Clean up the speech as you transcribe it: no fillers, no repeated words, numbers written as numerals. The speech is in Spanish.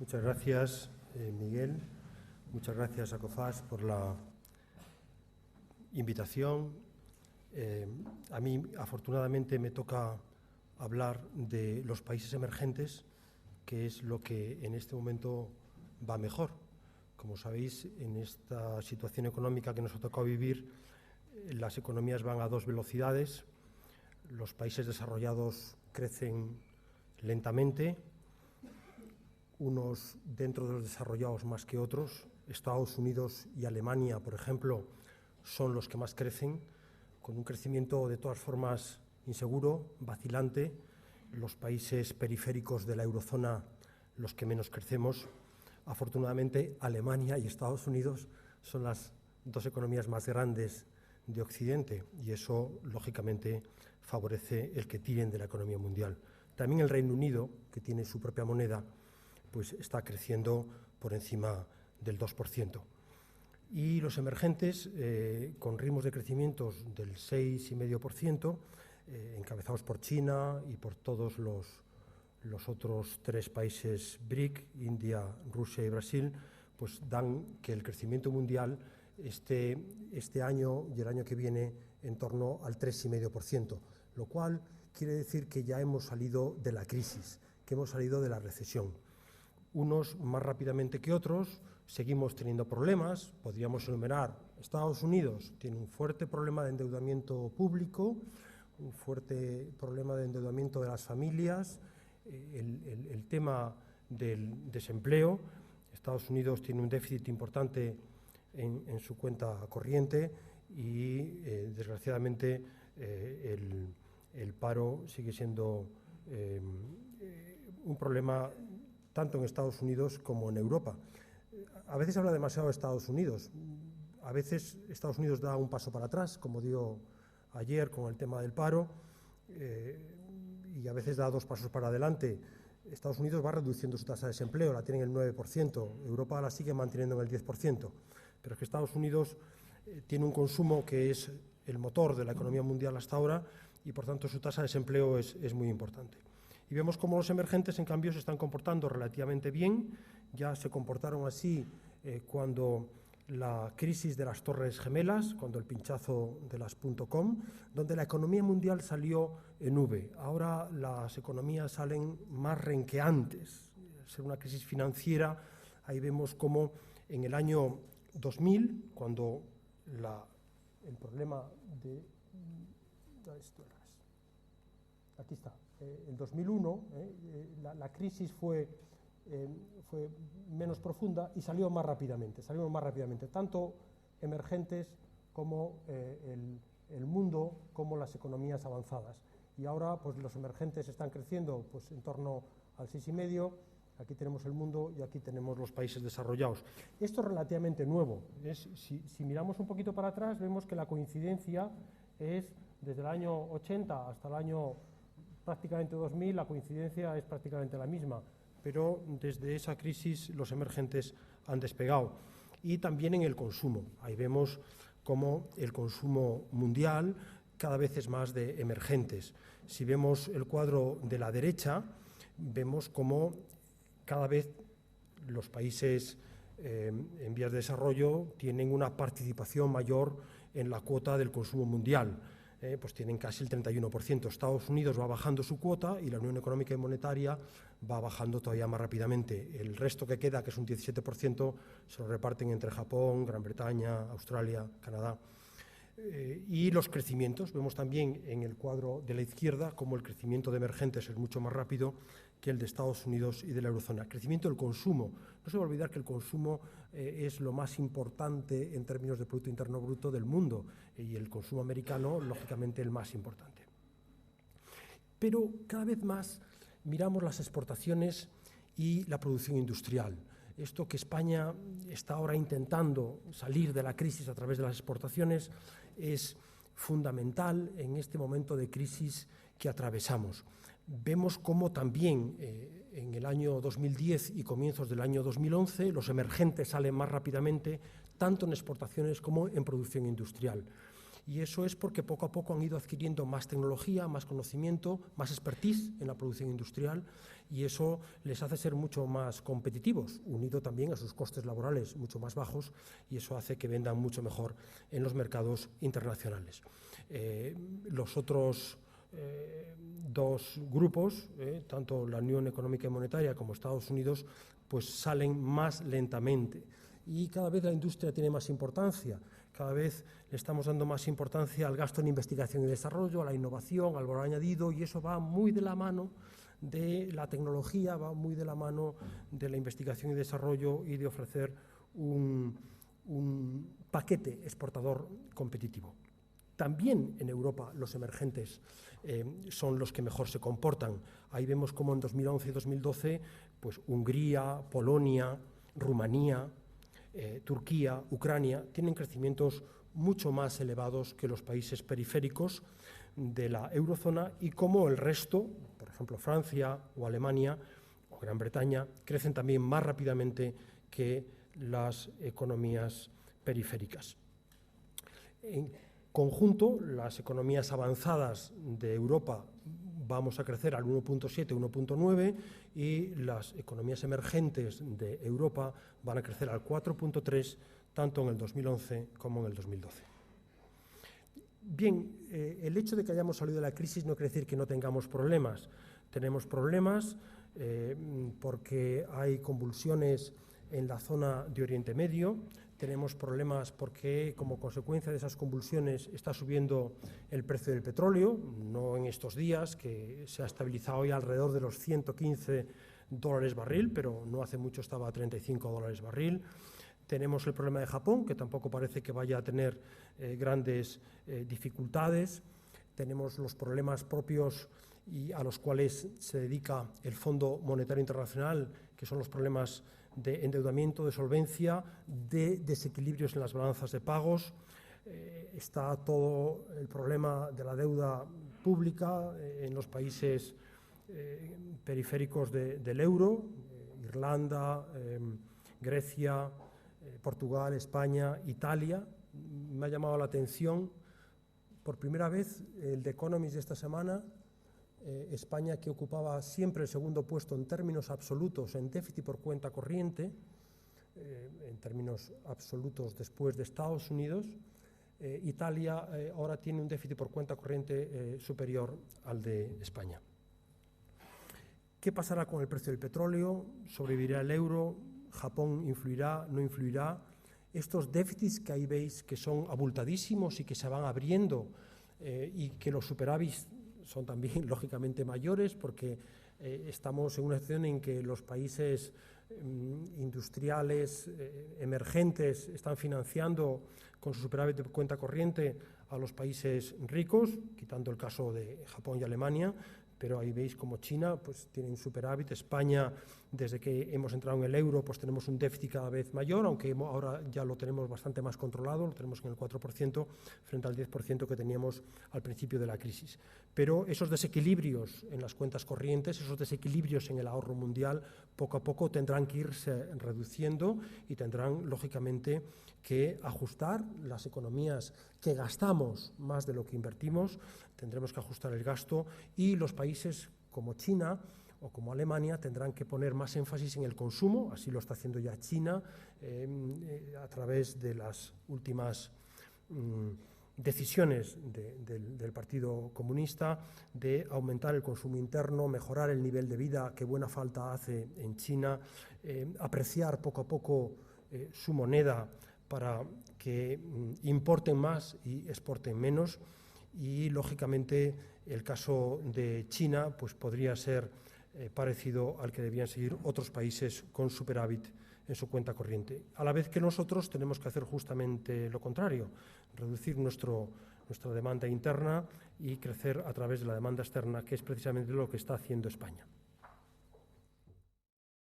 Muchas gracias, Miguel. Muchas gracias a COFAS por la invitación. A mí, afortunadamente, me toca hablar de los países emergentes, que es lo que en este momento va mejor. Como sabéis, en esta situación económica que nos ha tocado vivir, las economías van a dos velocidades. Los países desarrollados crecen lentamente, unos dentro de los desarrollados más que otros. Estados Unidos y Alemania, por ejemplo, son los que más crecen, con un crecimiento de todas formas inseguro, vacilante. Los países periféricos de la eurozona, los que menos crecemos. Afortunadamente, Alemania y Estados Unidos son las dos economías más grandes de Occidente y eso, lógicamente, favorece el que tiren de la economía mundial. También el Reino Unido, que tiene su propia moneda, pues está creciendo por encima del 2%. Y los emergentes, con ritmos de crecimiento del 6,5%, encabezados por China y por todos los otros tres países BRIC, India, Rusia y Brasil, pues dan que el crecimiento mundial este año y el año que viene en torno al 3,5%, lo cual quiere decir que ya hemos salido de la crisis, que hemos salido de la recesión. Unos más rápidamente que otros, seguimos teniendo problemas. Podríamos enumerar: Estados Unidos tiene un fuerte problema de endeudamiento público, un fuerte problema de endeudamiento de las familias, el tema del desempleo. Estados Unidos tiene un déficit importante en su cuenta corriente y, desgraciadamente, el paro sigue siendo un problema tanto en Estados Unidos como en Europa. A veces habla demasiado de Estados Unidos. A veces Estados Unidos da un paso para atrás, como dio ayer con el tema del paro, y a veces da dos pasos para adelante. Estados Unidos va reduciendo su tasa de desempleo, la tiene en el 9%, Europa la sigue manteniendo en el 10%, pero es que Estados Unidos tiene un consumo que es el motor de la economía mundial hasta ahora y, por tanto, su tasa de desempleo es muy importante. Y vemos cómo los emergentes, en cambio, se están comportando relativamente bien. Ya se comportaron así cuando la crisis de las Torres Gemelas, cuando el pinchazo de las .com, donde la economía mundial salió en V. Ahora las economías salen más renqueantes. Al ser una crisis financiera, ahí vemos cómo en el año 2000, cuando el problema de... Aquí está. En 2001 la crisis fue menos profunda y salimos más rápidamente, tanto emergentes como el mundo, como las economías avanzadas. Y ahora pues los emergentes están creciendo pues en torno al 6,5%, aquí tenemos el mundo y aquí tenemos los países desarrollados. Esto es relativamente nuevo. Si miramos un poquito para atrás, vemos que la coincidencia es desde el año 80 hasta el año prácticamente 2000, la coincidencia es prácticamente la misma, pero desde esa crisis los emergentes han despegado. Y también en el consumo. Ahí vemos cómo el consumo mundial cada vez es más de emergentes. Si vemos el cuadro de la derecha, vemos cómo cada vez los países en vías de desarrollo tienen una participación mayor en la cuota del consumo mundial. Pues tienen casi el 31%. Estados Unidos va bajando su cuota y la Unión Económica y Monetaria va bajando todavía más rápidamente. El resto que queda, que es un 17%, se lo reparten entre Japón, Gran Bretaña, Australia, Canadá. Y los crecimientos, vemos también en el cuadro de la izquierda cómo el crecimiento de emergentes es mucho más rápido que el de Estados Unidos y de la eurozona. El crecimiento del consumo. No se va a olvidar que el consumo es lo más importante en términos de Producto Interno Bruto del mundo y el consumo americano, lógicamente, el más importante. Pero cada vez más miramos las exportaciones y la producción industrial. Esto que España está ahora intentando salir de la crisis a través de las exportaciones es fundamental en este momento de crisis que atravesamos. Vemos cómo también en el año 2010 y comienzos del año 2011 los emergentes salen más rápidamente, tanto en exportaciones como en producción industrial. Y eso es porque poco a poco han ido adquiriendo más tecnología, más conocimiento, más expertise en la producción industrial, y eso les hace ser mucho más competitivos, unido también a sus costes laborales mucho más bajos, y eso hace que vendan mucho mejor en los mercados internacionales. Los otros dos grupos, tanto la Unión Económica y Monetaria como Estados Unidos, pues salen más lentamente. Y cada vez la industria tiene más importancia, cada vez le estamos dando más importancia al gasto en investigación y desarrollo, a la innovación, al valor añadido, y eso va muy de la mano de la tecnología, va muy de la mano de la investigación y desarrollo y de ofrecer un paquete exportador competitivo. También en Europa los emergentes son los que mejor se comportan. Ahí vemos cómo en 2011 y 2012 pues Hungría, Polonia, Rumanía, Turquía, Ucrania tienen crecimientos mucho más elevados que los países periféricos de la eurozona, y como el resto, por ejemplo Francia o Alemania o Gran Bretaña, crecen también más rápidamente que las economías periféricas. En conjunto, las economías avanzadas de Europa vamos a crecer al 1,7, 1,9, y las economías emergentes de Europa van a crecer al 4,3, tanto en el 2011 como en el 2012. Bien, el hecho de que hayamos salido de la crisis no quiere decir que no tengamos problemas. Tenemos problemas porque hay convulsiones en la zona de Oriente Medio, tenemos problemas porque como consecuencia de esas convulsiones está subiendo el precio del petróleo, no en estos días, que se ha estabilizado hoy alrededor de los $115 barril, pero no hace mucho estaba a $35 barril. Tenemos el problema de Japón, que tampoco parece que vaya a tener grandes dificultades. Tenemos los problemas propios y a los cuales se dedica el Fondo Monetario Internacional, que son los problemas de endeudamiento, de solvencia, de desequilibrios en las balanzas de pagos. Está todo el problema de la deuda pública en los países periféricos del euro, Irlanda, Grecia, Portugal, España, Italia. Me ha llamado la atención, por primera vez, el The Economist de esta semana, España, que ocupaba siempre el segundo puesto en términos absolutos en déficit por cuenta corriente, en términos absolutos después de Estados Unidos. Italia ahora tiene un déficit por cuenta corriente superior al de España. ¿Qué pasará con el precio del petróleo? ¿Sobrevivirá el euro? ¿Japón influirá? ¿No influirá? Estos déficits que ahí veis, que son abultadísimos y que se van abriendo, y que los superávits son también lógicamente mayores, porque estamos en una situación en que los países industriales emergentes están financiando con su superávit de cuenta corriente a los países ricos, quitando el caso de Japón y Alemania, pero ahí veis como China pues tiene un superávit. España, desde que hemos entrado en el euro, pues tenemos un déficit cada vez mayor, aunque ahora ya lo tenemos bastante más controlado, lo tenemos en el 4% frente al 10% que teníamos al principio de la crisis. Pero esos desequilibrios en las cuentas corrientes, esos desequilibrios en el ahorro mundial, poco a poco tendrán que irse reduciendo y tendrán, lógicamente, que ajustar las economías que gastamos más de lo que invertimos, tendremos que ajustar el gasto, y los países como China o como Alemania tendrán que poner más énfasis en el consumo, así lo está haciendo ya China a través de las últimas decisiones del Partido Comunista de aumentar el consumo interno, mejorar el nivel de vida que buena falta hace en China, apreciar poco a poco su moneda para que importen más y exporten menos. Y, lógicamente, el caso de China pues, podría ser parecido al que debían seguir otros países con superávit en su cuenta corriente. A la vez que nosotros tenemos que hacer justamente lo contrario, reducir nuestra demanda interna y crecer a través de la demanda externa, que es precisamente lo que está haciendo España.